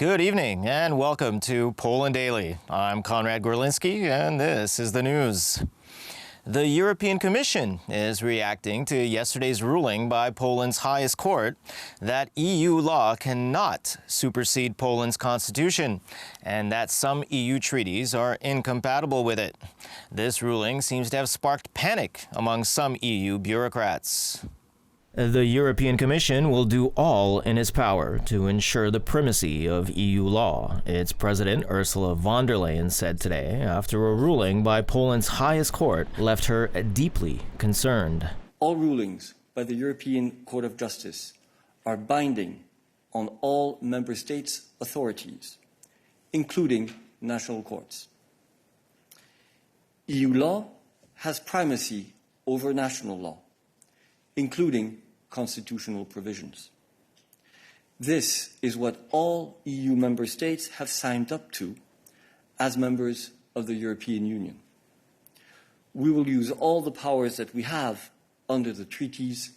Good evening and welcome to Poland Daily. I'm Konrad Gorlinski and this is the news. The European Commission is reacting to yesterday's ruling by Poland's highest court that EU law cannot supersede Poland's constitution and that some EU treaties are incompatible with it. This ruling seems to have sparked panic among some EU bureaucrats. The European Commission will do all in its power to ensure the primacy of EU law, its president Ursula von der Leyen said today after a ruling by Poland's highest court left her deeply concerned. All rulings by the European Court of Justice are binding on all member states' authorities, including national courts. EU law has primacy over national law, including constitutional provisions. This is what all EU member states have signed up to as members of the European Union. We will use all the powers that we have under the treaties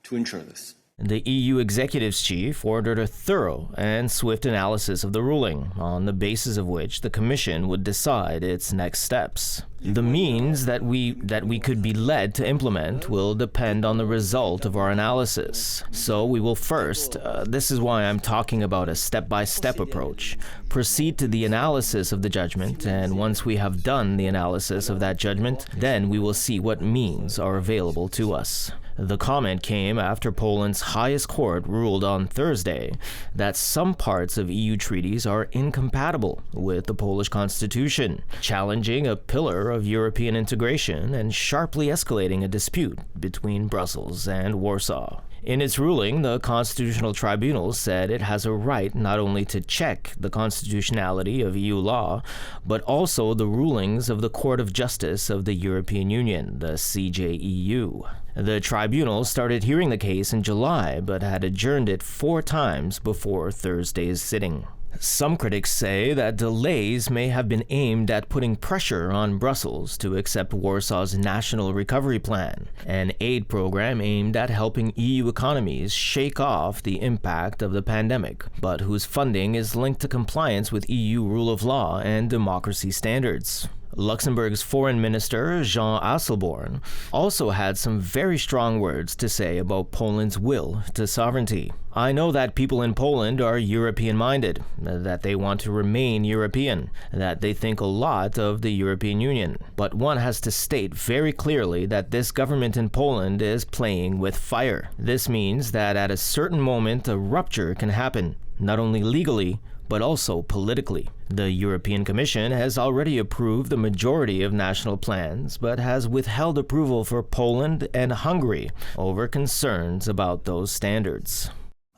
to ensure this. The EU executive's chief ordered a thorough and swift analysis of the ruling, on the basis of which the Commission would decide its next steps. The means that we could be led to implement will depend on the result of our analysis. So we will first, this is why I'm talking about a step-by-step approach, proceed to the analysis of the judgment, and once we have done the analysis of that judgment, then we will see what means are available to us. The comment came after Poland's highest court ruled on Thursday that some parts of EU treaties are incompatible with the Polish constitution, challenging a pillar of European integration and sharply escalating a dispute between Brussels and Warsaw. In its ruling, the Constitutional Tribunal said it has a right not only to check the constitutionality of EU law, but also the rulings of the Court of Justice of the European Union, the CJEU. The tribunal started hearing the case in July, but had adjourned it 4 times before Thursday's sitting. Some critics say that delays may have been aimed at putting pressure on Brussels to accept Warsaw's National Recovery Plan, an aid program aimed at helping EU economies shake off the impact of the pandemic, but whose funding is linked to compliance with EU rule of law and democracy standards. Luxembourg's Foreign Minister, Jean Asselborn, also had some very strong words to say about Poland's will to sovereignty. I know that people in Poland are European-minded, that they want to remain European, that they think a lot of the European Union. But one has to state very clearly that this government in Poland is playing with fire. This means that at a certain moment a rupture can happen, not only legally, but also politically. The European Commission has already approved the majority of national plans, but has withheld approval for Poland and Hungary over concerns about those standards.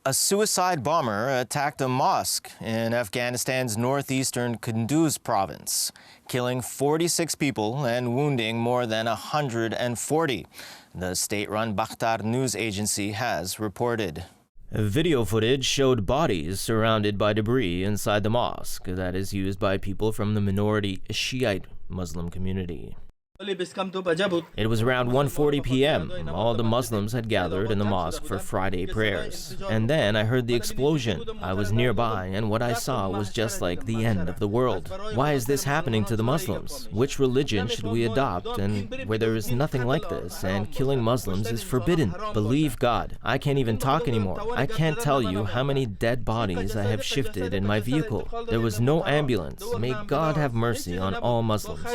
A suicide bomber attacked a mosque in Afghanistan's northeastern Kunduz province, killing 46 people and wounding more than 140, the state-run Bakhtar news agency has reported. Video footage showed bodies surrounded by debris inside the mosque that is used by people from the minority Shiite Muslim community. It was around 1:40 p.m. All the Muslims had gathered in the mosque for Friday prayers. And then I heard the explosion. I was nearby, and what I saw was just like the end of the world. Why is this happening to the Muslims? Which religion should we adopt, and where there is nothing like this, and killing Muslims is forbidden? Believe God. I can't even talk anymore. I can't tell you how many dead bodies I have shifted in my vehicle. There was no ambulance. May God have mercy on all Muslims.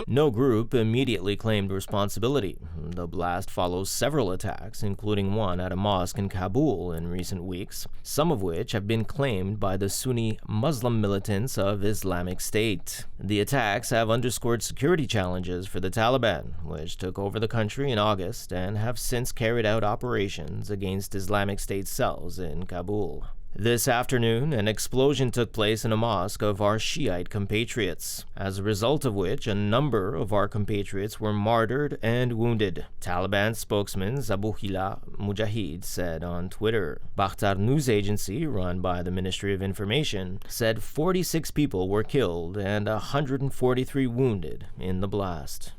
No group immediately claimed responsibility. The blast follows several attacks, including one at a mosque in Kabul in recent weeks, some of which have been claimed by the Sunni Muslim militants of Islamic State. The attacks have underscored security challenges for the Taliban, which took over the country in August and have since carried out operations against Islamic State cells in Kabul. This afternoon, an explosion took place in a mosque of our Shiite compatriots, as a result of which a number of our compatriots were martyred and wounded, Taliban spokesman Zabihullah Mujahid said on Twitter. Bakhtar news agency, run by the Ministry of Information, said 46 people were killed and 143 wounded in the blast.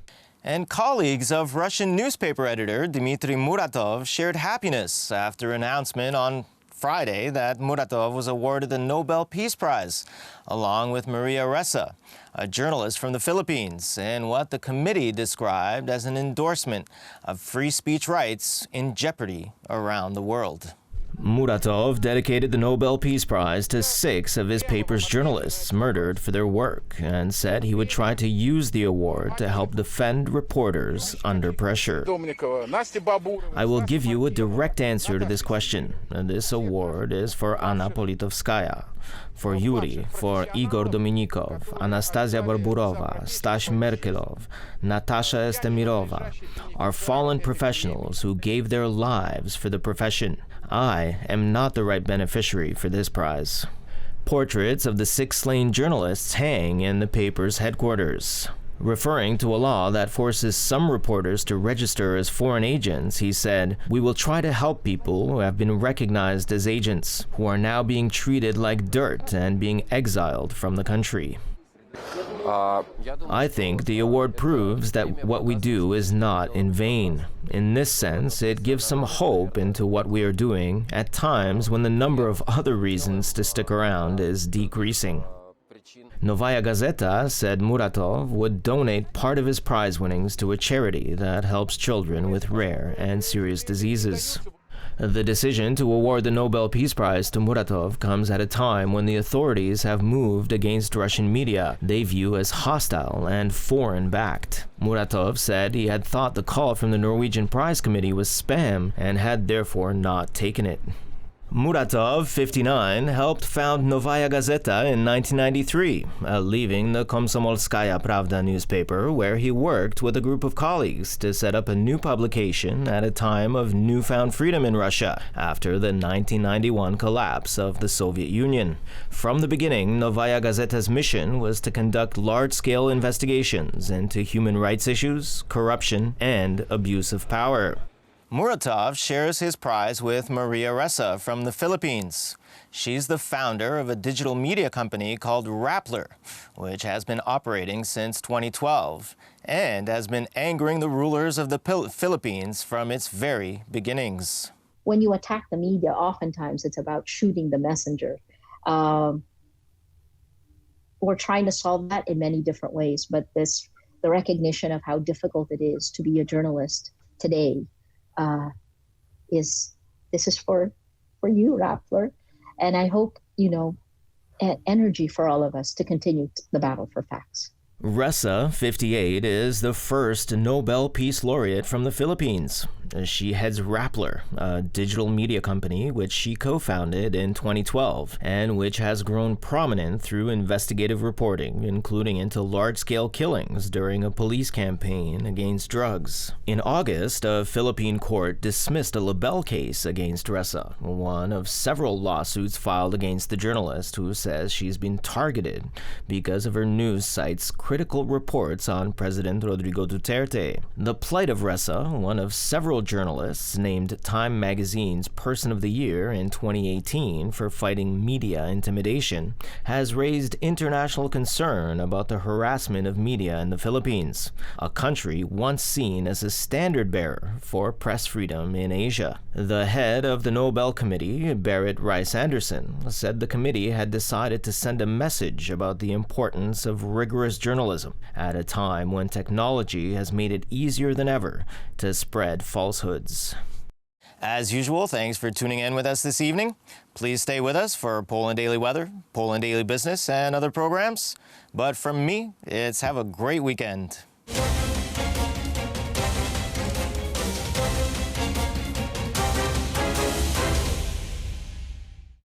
And colleagues of Russian newspaper editor Dmitry Muratov shared happiness after an announcement on Friday that Muratov was awarded the Nobel Peace Prize, along with Maria Ressa, a journalist from the Philippines, in what the committee described as an endorsement of free speech rights in jeopardy around the world. Muratov dedicated the Nobel Peace Prize to 6 of his paper's journalists murdered for their work and said he would try to use the award to help defend reporters under pressure. I will give you a direct answer to this question. This award is for Anna Politkovskaya, for Yuri, for Igor Dominikov, Anastasia Barburova, Stash Merkelov, Natasha Estemirova, are fallen professionals who gave their lives for the profession. I am not the right beneficiary for this prize. Portraits of the 6 slain journalists hang in the paper's headquarters. Referring to a law that forces some reporters to register as foreign agents, he said, "We will try to help people who have been recognized as agents, who are now being treated like dirt and being exiled from the country." I think the award proves that what we do is not in vain. In this sense, it gives some hope into what we are doing at times when the number of other reasons to stick around is decreasing. Novaya Gazeta said Muratov would donate part of his prize winnings to a charity that helps children with rare and serious diseases. The decision to award the Nobel Peace Prize to Muratov comes at a time when the authorities have moved against Russian media they view as hostile and foreign-backed. Muratov said he had thought the call from the Norwegian Prize Committee was spam and had therefore not taken it. Muratov, 59, helped found Novaya Gazeta in 1993, leaving the Komsomolskaya Pravda newspaper, where he worked with a group of colleagues to set up a new publication at a time of newfound freedom in Russia after the 1991 collapse of the Soviet Union. From the beginning, Novaya Gazeta's mission was to conduct large-scale investigations into human rights issues, corruption, and abuse of power. Muratov shares his prize with Maria Ressa from the Philippines. She's the founder of a digital media company called Rappler, which has been operating since 2012 and has been angering the rulers of the Philippines from its very beginnings. When you attack the media, oftentimes it's about shooting the messenger. We're trying to solve that in many different ways, but the recognition of how difficult it is to be a journalist today this is for you, Rappler, and I hope energy for all of us to continue the battle for facts. Ressa, 58, is the first Nobel Peace Laureate from the Philippines. She heads Rappler, a digital media company which she co-founded in 2012 and which has grown prominent through investigative reporting, including into large-scale killings during a police campaign against drugs. In August, a Philippine court dismissed a Nobel case against Ressa, one of several lawsuits filed against the journalist who says she's been targeted because of her news site's critical reports on President Rodrigo Duterte. The plight of Ressa, one of several journalists named Time Magazine's Person of the Year in 2018 for fighting media intimidation, has raised international concern about the harassment of media in the Philippines, a country once seen as a standard bearer for press freedom in Asia. The head of the Nobel Committee, Berit Reiss-Anderson, said the committee had decided to send a message about the importance of rigorous journalism at a time when technology has made it easier than ever to spread falsehoods. As usual, thanks for tuning in with us this evening. Please stay with us for Poland Daily Weather, Poland Daily Business, and other programs. But from me, it's have a great weekend.